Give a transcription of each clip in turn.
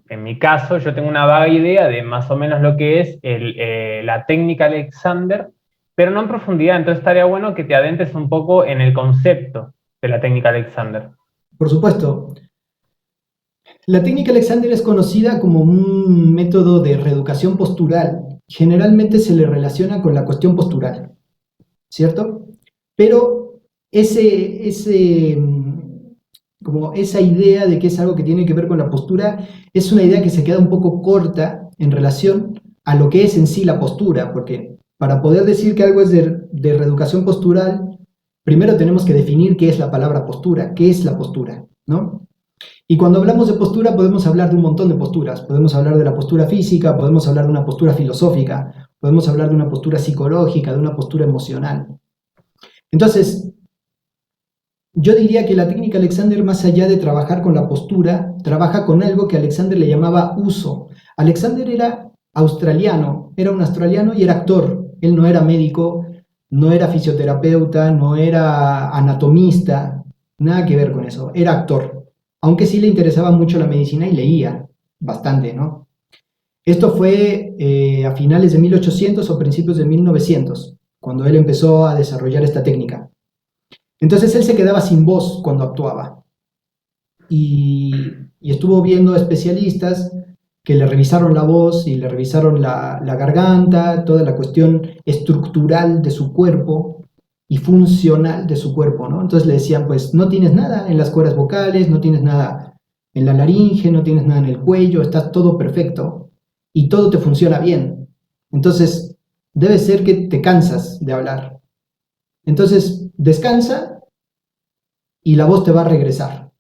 En mi caso, yo tengo una vaga idea de más o menos lo que es la técnica Alexander, pero no en profundidad. Entonces estaría bueno que te adentres un poco en el concepto de la técnica Alexander. Por supuesto, la técnica Alexander es conocida como un método de reeducación postural. Generalmente se le relaciona con la cuestión postural, ¿cierto? Pero como esa idea de que es algo que tiene que ver con la postura es una idea que se queda un poco corta en relación a lo que es en sí la postura, porque para poder decir que algo es de reeducación postural, primero tenemos que definir qué es la palabra postura, qué es la postura, ¿no? Y cuando hablamos de postura podemos hablar de un montón de posturas. Podemos hablar de la postura física, podemos hablar de una postura filosófica, podemos hablar de una postura psicológica, de una postura emocional. Entonces, yo diría que la técnica Alexander, más allá de trabajar con la postura, trabaja con algo que Alexander le llamaba uso. Alexander era un australiano y era actor. Él no era médico, no era fisioterapeuta, no era anatomista, nada que ver con eso, era actor. Aunque sí le interesaba mucho la medicina y leía bastante, ¿no? Esto fue a finales de 1800 o principios de 1900, cuando él empezó a desarrollar esta técnica. Entonces él se quedaba sin voz cuando actuaba y, y estuvo viendo especialistas que le revisaron la voz y le revisaron la garganta, toda la cuestión estructural de su cuerpo y funcional de su cuerpo, ¿no? Entonces le decían, pues no tienes nada en las cuerdas vocales, no tienes nada en la laringe, no tienes nada en el cuello, está todo perfecto y todo te funciona bien. Entonces debe ser que te cansas de hablar. Entonces descansa y la voz te va a regresar.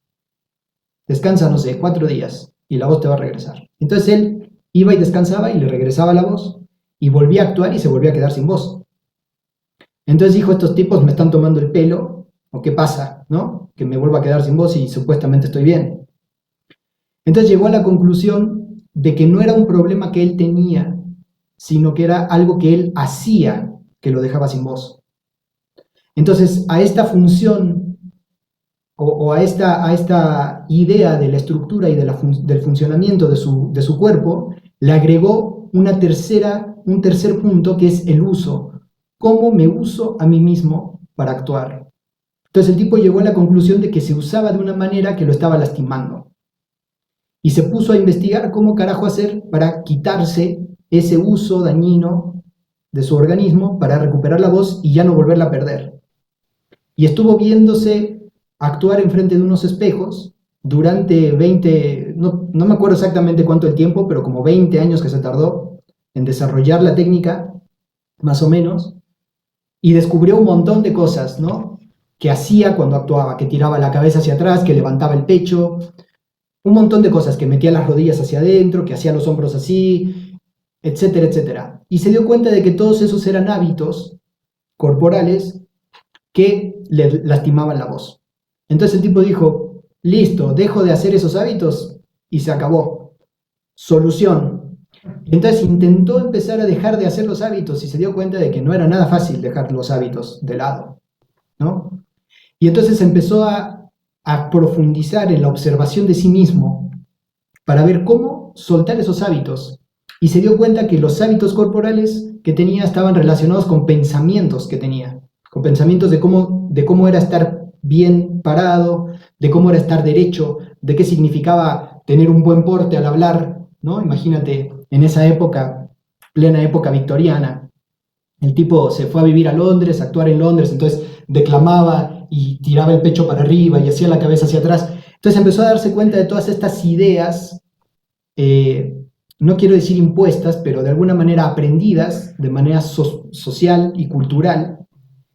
Descansa, no sé, 4 días y la voz te va a regresar. Entonces él iba y descansaba y le regresaba la voz y volvía a actuar y se volvía a quedar sin voz. Entonces dijo, estos tipos me están tomando el pelo, o qué pasa, ¿no? Que me vuelvo a quedar sin voz y supuestamente estoy bien. Entonces llegó a la conclusión de que no era un problema que él tenía, sino que era algo que él hacía que lo dejaba sin voz. Entonces a esta función o a esta idea de la estructura y del funcionamiento de su cuerpo, le agregó un tercer punto que es el uso. ¿Cómo me uso a mí mismo para actuar? Entonces el tipo llegó a la conclusión de que se usaba de una manera que lo estaba lastimando. Y se puso a investigar cómo carajo hacer para quitarse ese uso dañino de su organismo para recuperar la voz y ya no volverla a perder. Y estuvo viéndose actuar enfrente de unos espejos durante 20, no me acuerdo exactamente cuánto el tiempo, pero como 20 años que se tardó en desarrollar la técnica, más o menos, y descubrió un montón de cosas, ¿no? Que hacía cuando actuaba, que tiraba la cabeza hacia atrás, que levantaba el pecho, un montón de cosas, que metía las rodillas hacia adentro, que hacía los hombros así, etcétera, etcétera. Y se dio cuenta de que todos esos eran hábitos corporales que le lastimaban la voz. Entonces el tipo dijo, listo, dejo de hacer esos hábitos y se acabó. Solución. Entonces intentó empezar a dejar de hacer los hábitos y se dio cuenta de que no era nada fácil dejar los hábitos de lado, ¿no? Y entonces empezó a profundizar en la observación de sí mismo para ver cómo soltar esos hábitos. Y se dio cuenta que los hábitos corporales que tenía estaban relacionados con pensamientos que tenía, con pensamientos de cómo era estar bien parado, de cómo era estar derecho, de qué significaba tener un buen porte al hablar, ¿no? Imagínate, en esa época, plena época victoriana, el tipo se fue a vivir a Londres, a actuar en Londres, entonces declamaba y tiraba el pecho para arriba y hacía la cabeza hacia atrás. Entonces empezó a darse cuenta de todas estas ideas, eh, no quiero decir impuestas, pero de alguna manera aprendidas de manera social y cultural,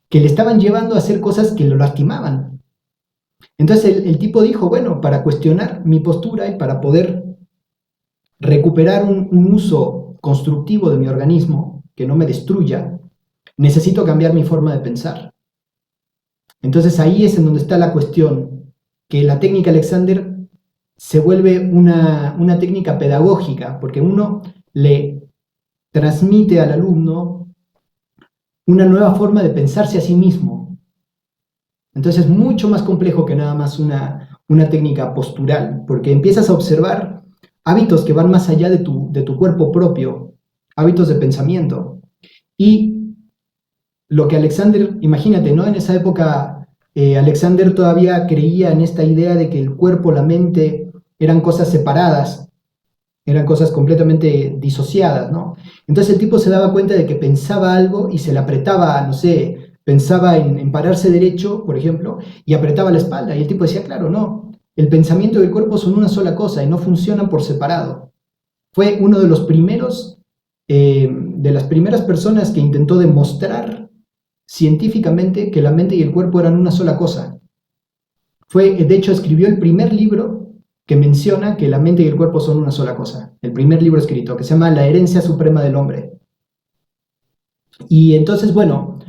que le estaban llevando a hacer cosas que lo lastimaban. Entonces el tipo dijo, bueno, para cuestionar mi postura y para poder recuperar un uso constructivo de mi organismo, que no me destruya, necesito cambiar mi forma de pensar. Entonces ahí es en donde está la cuestión, que la técnica Alexander se vuelve una técnica pedagógica, porque uno le transmite al alumno una nueva forma de pensarse a sí mismo. Entonces es mucho más complejo que nada más una técnica postural, porque empiezas a observar hábitos que van más allá de tu cuerpo propio, hábitos de pensamiento. Y lo que Alexander, imagínate, ¿no? En esa época, Alexander todavía creía en esta idea de que el cuerpo, la mente, eran cosas separadas, eran cosas completamente disociadas, ¿no? Entonces el tipo se daba cuenta de que pensaba algo y se le apretaba, no sé, pensaba en pararse derecho, por ejemplo, y apretaba la espalda. Y el tipo decía, claro, no, el pensamiento y el cuerpo son una sola cosa y no funcionan por separado. Fue uno de los primeros, de las primeras personas que intentó demostrar científicamente que la mente y el cuerpo eran una sola cosa. De hecho, escribió el primer libro que menciona que la mente y el cuerpo son una sola cosa. El primer libro escrito, que se llama La herencia suprema del hombre. Y entonces, bueno,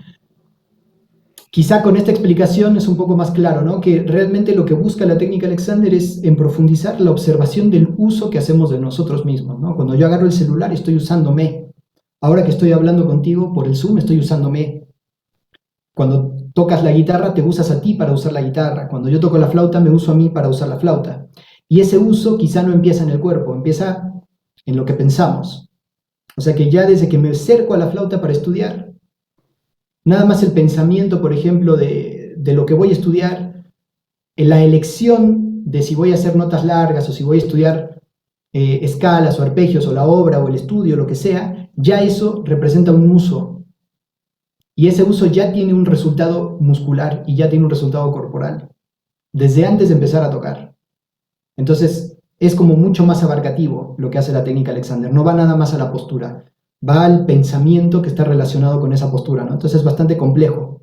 quizá con esta explicación es un poco más claro, ¿no? Que realmente lo que busca la técnica Alexander es en profundizar la observación del uso que hacemos de nosotros mismos, ¿no? Cuando yo agarro el celular estoy usándome. Ahora que estoy hablando contigo por el Zoom estoy usándome. Cuando tocas la guitarra te usas a ti para usar la guitarra. Cuando yo toco la flauta me uso a mí para usar la flauta. Y ese uso quizá no empieza en el cuerpo, empieza en lo que pensamos. O sea que ya desde que me acerco a la flauta para estudiar, nada más el pensamiento, por ejemplo, de lo que voy a estudiar, en la elección de si voy a hacer notas largas o si voy a estudiar escalas o arpegios o la obra o el estudio, lo que sea, ya eso representa un uso. Y ese uso ya tiene un resultado muscular y ya tiene un resultado corporal, desde antes de empezar a tocar. Entonces, es como mucho más abarcativo lo que hace la técnica Alexander. No va nada más a la postura, va al pensamiento que está relacionado con esa postura, ¿no? Entonces es bastante complejo.